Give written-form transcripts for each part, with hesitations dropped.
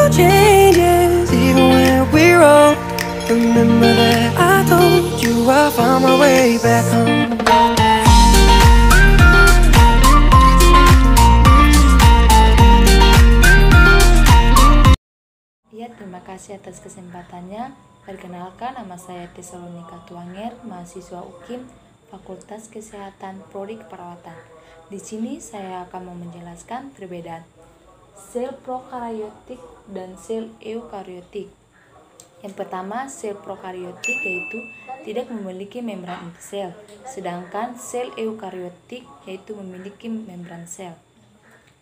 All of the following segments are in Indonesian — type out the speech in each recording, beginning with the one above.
changes even when we're wrong. Remember that I told you I found my way back home. Ya, terima kasih atas kesempatannya. Perkenalkan, nama saya Tesalonika Tuanger, mahasiswa UKIM, Fakultas Kesehatan Prodi Keperawatan. Di sini saya akan menjelaskan perbedaan sel prokaryotik dan sel eukaryotik. Yang pertama, sel prokaryotik yaitu tidak memiliki membran inti sel, sedangkan sel eukaryotik yaitu memiliki membran sel.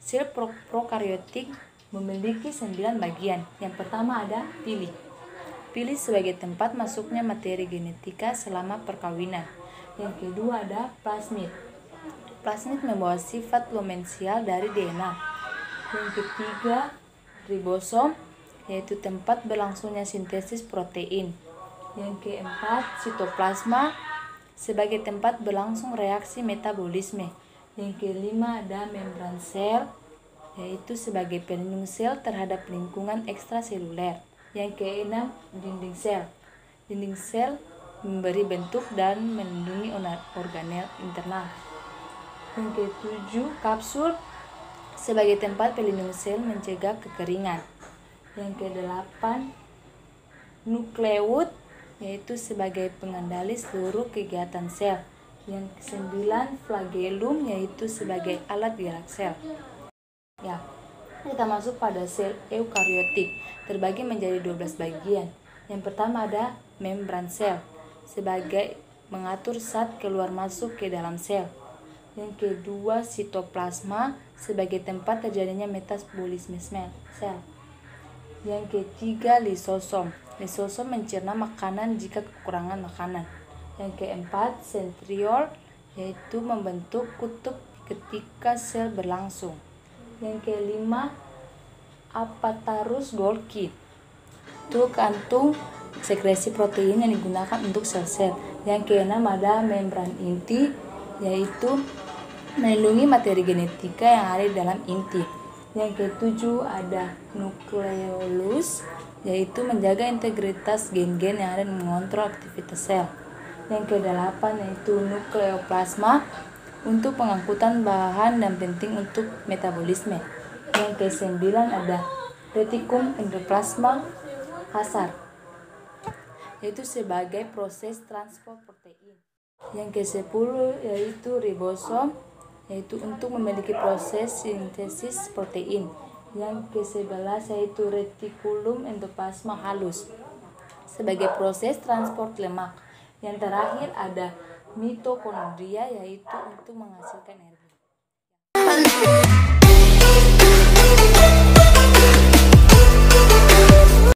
Sel prokaryotik memiliki 9 bagian. Yang pertama ada pili. Pili sebagai tempat masuknya materi genetika selama perkawinan. Yang kedua ada plasmid. Plasmid membawa sifat lumensial dari DNA. Yang ketiga ribosom, yaitu tempat berlangsungnya sintesis protein. Yang keempat sitoplasma sebagai tempat berlangsung reaksi metabolisme. Yang kelima ada membran sel, yaitu sebagai pelindung sel terhadap lingkungan ekstraseluler. Yang keenam, dinding sel. Dinding sel memberi bentuk dan melindungi organel internal. Yang ketujuh, kapsul sebagai tempat pelindung sel mencegah kekeringan. Yang kedelapan, nukleus, yaitu sebagai pengendali seluruh kegiatan sel. Yang kesembilan, flagellum, yaitu sebagai alat gerak sel. Ya, kita masuk pada sel eukaryotik, terbagi menjadi 12 bagian. Yang pertama ada membran sel, sebagai mengatur zat keluar masuk ke dalam sel. Yang kedua sitoplasma, sebagai tempat terjadinya metabolisme sel. Yang ketiga lisosom. Lisosom mencerna makanan jika kekurangan makanan. Yang keempat sentriol, yaitu membentuk kutub ketika sel berlangsung. Yang kelima Apatarus Golgi, itu kantung sekresi protein yang digunakan untuk sel-sel. Yang keenam ada membran inti, yaitu melindungi materi genetika yang ada di dalam inti. Yang ketujuh ada nukleolus, yaitu menjaga integritas gen-gen yang ada dan mengontrol aktivitas sel. Yang kedelapan yaitu nukleoplasma, untuk pengangkutan bahan dan penting untuk metabolisme. Yang kesembilan ada retikum endoplasma kasar, yaitu sebagai proses transport protein. Yang kesepuluh yaitu ribosom, yaitu untuk memiliki proses sintesis protein. Yang ke-11 yaitu retikulum endoplasma halus, sebagai proses transport lemak. Yang terakhir ada mitokondria, yaitu untuk menghasilkan energi.